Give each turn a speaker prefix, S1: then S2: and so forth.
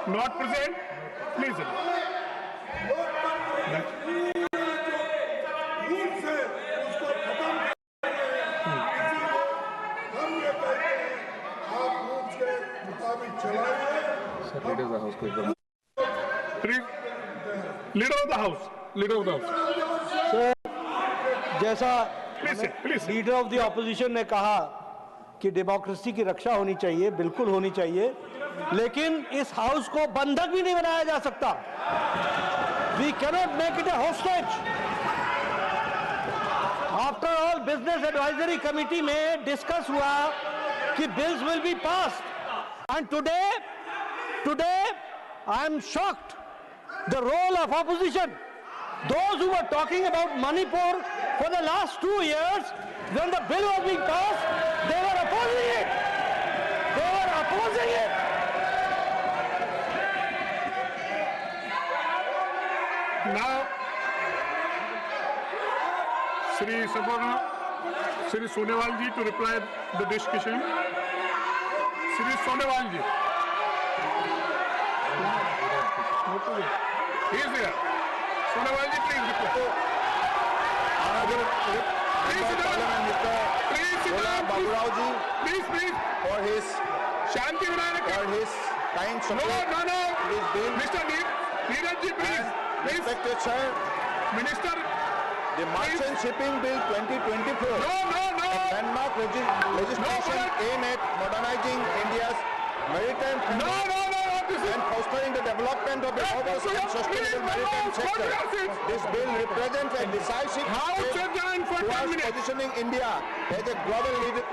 S1: Not present. Please. Leader of the House. Leader of the House.
S2: Sir, जैसा
S1: Please.
S2: Leader of the opposition ने कहा कि democracy की रक्षा होनी चाहिए, बिल्कुल होनी चाहिए, लेकिन इस हाउस को बंधक भी नहीं बनाया जा सकता। We cannot make it a hostage. After all business advisory committee में डिस्कस हुआ कि bills will be passed and today I am shocked the role of opposition. Those who were talking about Manipur for the last 2 years, when the bill was being passed, they were opposing it. They were opposing it.
S1: Now, Shri Sabarna, Shri Sonewal ji to reply the discussion. Shri Sonewal ji. He is there. Sonewal ji, please reply.
S3: Baburao ji,
S1: Please.
S3: for his
S1: Shanti Vinayak.
S3: kind support.
S1: No.
S3: This bill.
S1: Mr. Neeraj ji, please.
S3: Respected sir,
S1: Minister.
S3: the Merchant Shipping Bill 2024.
S1: No.
S3: Landmark legislation aimed at modernizing India's maritime framework and fostering the development of the robust and sustainable maritime sector. This bill represents a decisive step towards positioning India as a global leader